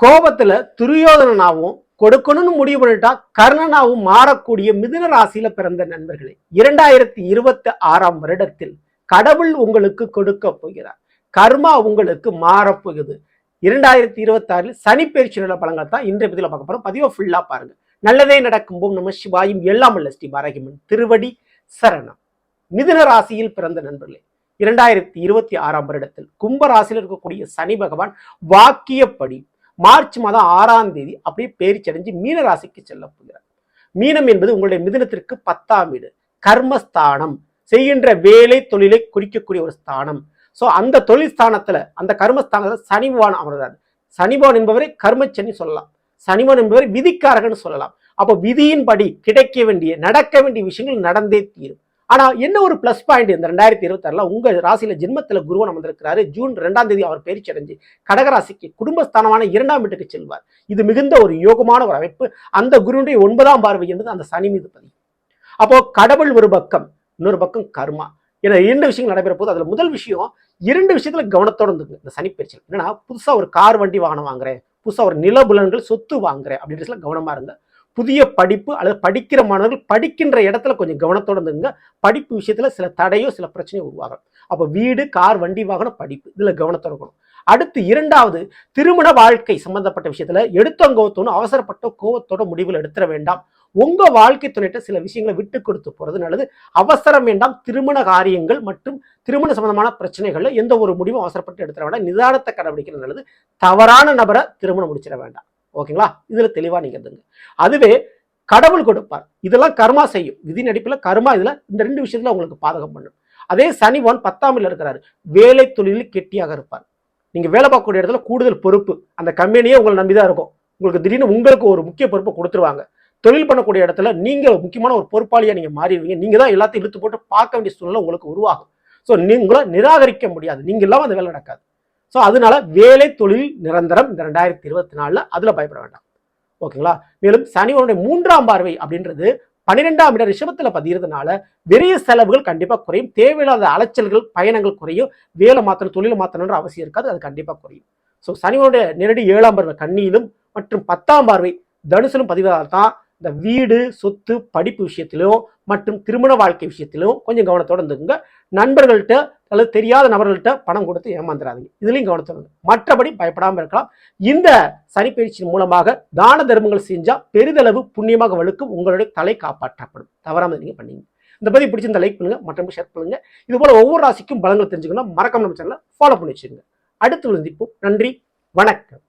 கோபத்துல துரியோதனனாவும் கொடுக்கணும்னு முடிவு பண்ணிட்டா கர்ணனாவும் மாறக்கூடிய மிதுன ராசியில பிறந்த நண்பர்களே, 2026 வருடத்தில் கடவுள் உங்களுக்கு கொடுக்க போகிறார். கர்மா உங்களுக்கு மாறப்போகுது. 2026 சனி பயிற்சி நில பலங்கள் தான் இன்றைய பதிவில் பார்க்க போறோம். பதிவை ஃபுல்லா பாருங்க. நல்லதே நடக்கும் போம் நம சிவாயும் எல்லாம் உள்ள ஸ்ரீ பாரகிமன் திருவடி சரணம். மிதுன ராசியில் பிறந்த நண்பர்களே, 2026 வருடத்தில் கும்ப ராசியில் இருக்கக்கூடிய சனி பகவான் வாக்கியப்படி மார்ச் மாதம் 6ஆம் தேதி அப்படியே பேரிச்சி அடைஞ்சு மீன ராசிக்கு செல்ல போகிறார். மீனம் என்பது உங்களுடைய மிதுனத்திற்கு 10ஆம் வீடு, கர்மஸ்தானம், செய்கின்ற வேலை தொழிலை குறிக்கக்கூடிய ஒரு ஸ்தானம். ஸோ அந்த தொழில் ஸ்தானத்துல, அந்த கர்மஸ்தானத்துல சனிபகவான் அமர்றாரு. சனிபகவான் என்பவரை கர்மச்சனி சொல்லலாம், சனிபகவான் என்பவரை விதிக்காரகன்னு சொல்லலாம். அப்போ விதியின்படி கிடைக்க வேண்டிய நடக்க வேண்டிய விஷயங்கள் நடந்தே தீரும். ஆனா என்ன ஒரு பிளஸ் பாயிண்ட், இந்த 2026 உங்க ராசியில ஜென்மத்துல குருவன் அமர்ந்திருக்கிறாரு. ஜூன் 2ஆம் தேதி அவர் பயிற்சி அடைஞ்சு கடகராசிக்கு குடும்பஸ்தானமான 2ஆம் வீட்டுக்கு செல்வார். இது மிகுந்த ஒரு யோகமான ஒரு அமைப்பு. அந்த குருவுடைய 9ஆம் பார்வை என்பது அந்த சனி மீது பதியும். அப்போ கடவுள் ஒரு பக்கம், இன்னொரு பக்கம் கர்மா என 2 விஷயங்கள் நடைபெற போது. அதுல முதல் விஷயம், 2 விஷயத்துல கவனத்தோட இருந்துங்க இந்த சனி பயிற்சி. என்னன்னா, புதுசா ஒரு கார் வண்டி வாகனம் வாங்குறேன், புதுசா ஒரு நிலபுலன்கள் சொத்து வாங்குறேன் அப்படின்றதுல கவனமா இருங்க. புதிய படிப்பு அல்லது படிக்கிற மாணவர்கள் படிக்கின்ற இடத்துல கொஞ்சம் கவனத்தோட இருந்துங்க. படிப்பு விஷயத்துல சில தடையோ சில பிரச்சனையோ உருவாகும். அப்போ வீடு, கார், வண்டி வாகனம், படிப்பு, இதுல கவனத்தோட இருக்கணும். அடுத்து 2வது, திருமண வாழ்க்கை சம்பந்தப்பட்ட விஷயத்துல எடுத்தோன்னு அவசரப்பட்ட கோவத்தோட முடிவுகள் எடுத்துட வேண்டாம். உங்க வாழ்க்கை துணைட்ட சில விஷயங்களை விட்டு கொடுத்து போறது நல்லது. அவசரம் வேண்டாம். திருமண காரியங்கள் மற்றும் திருமண சம்பந்தமான பிரச்சனைகள்ல எந்த ஒரு முடிவும் அவசரப்பட்டு எடுத்துட வேண்டாம். நிதானத்தை கடைபிடிக்கிறது நல்லது. தவறான நபரை திருமணம் முடிச்சிட வேண்டாம். ஓகேங்களா? இதுல தெளிவா நீங்க இருந்துங்க. அதுவே கடவுள் கொடுப்பார். இதெல்லாம் கர்மா செய்யும். விதி நடிப்புல கர்மா இதுல இந்த 2 விஷயத்துல உங்களுக்கு பாதகம் பண்ணும். அதே சனிவான் 10ஆம் வீட்டுல இருக்கிறாரு. வேலை தொழிலில் கெட்டியாக இருப்பார். நீங்க வேலை பார்க்கக்கூடிய இடத்துல கூடுதல் பொறுப்பு, அந்த கம்பெனியே உங்களை நம்பிதான் இருக்கும். உங்களுக்கு திடீர்னு உங்களுக்கு ஒரு முக்கிய பொறுப்பை கொடுத்துருவாங்க. தொழில் பண்ணக்கூடிய இடத்துல நீங்க முக்கியமான ஒரு பொறுப்பாளியா நீங்க மாறிடுவீங்க. நீங்க தான் எல்லாத்தையும் இழுத்து போட்டு பார்க்க வேண்டிய சூழ்நிலை உங்களுக்கு உருவாகும். ஸோ நீங்கள நிராகரிக்க முடியாது. நீங்க இல்லாம அந்த வேலை நடக்காது. ஸோ அதனால வேலை தொழில் நிரந்தரம் இந்த 2024 அதுல பயப்பட வேண்டாம். ஓகேங்களா? மேலும் சனிவனுடைய 3ஆம் பார்வை அப்படின்றது 12ஆம் இடம் ரிஷபத்துல பதிகிறதுனால பெரிய செலவுகள் கண்டிப்பா குறையும். தேவையில்லாத அலைச்சல்கள், பயணங்கள் குறையும். வேலை மாற்றணும், தொழிலை மாற்றணுன்ற அவசியம் இருக்காது. அது கண்டிப்பா குறையும். ஸோ சனிவனுடைய நேரடி 7ஆம் பார்வை கன்னியிலும் மற்றும் 10ஆம் பார்வை தனுசிலும் பதிவதால் தான் இந்த வீடு, சொத்து, படிப்பு விஷயத்திலும் மற்றும் திருமண வாழ்க்கை விஷயத்திலும் கொஞ்சம் கவனத்தோடு இருந்துக்குங்க. நண்பர்கள்ட்ட அல்லது தெரியாத நபர்கள்ட்ட பணம் கொடுத்து ஏமாந்துடாதீங்க. இதுலையும் கவனத்தோடு. மற்றபடி பயப்படாமல் இருக்கலாம். இந்த சனிப்பயிற்சியின் மூலமாக தான தர்மங்கள் செஞ்சா பெரிதளவு புண்ணியமாக வலுக்கும். உங்களுடைய தலை காப்பாற்றப்படும். தவறாமல் நீங்க பண்ணீங்க. இந்த பதிவு பிடிச்சிருந்த லைக் பண்ணுங்க, மற்றவங்க ஷேர் பண்ணுங்க. இது போல ஒவ்வொரு ராசிக்கும் பலங்கள் தெரிஞ்சுக்கணும். மறக்காம நம்ம சேனலை ஃபாலோ பண்ணி வச்சுருங்க. அடுத்து சந்திப்போம். நன்றி, வணக்கம்.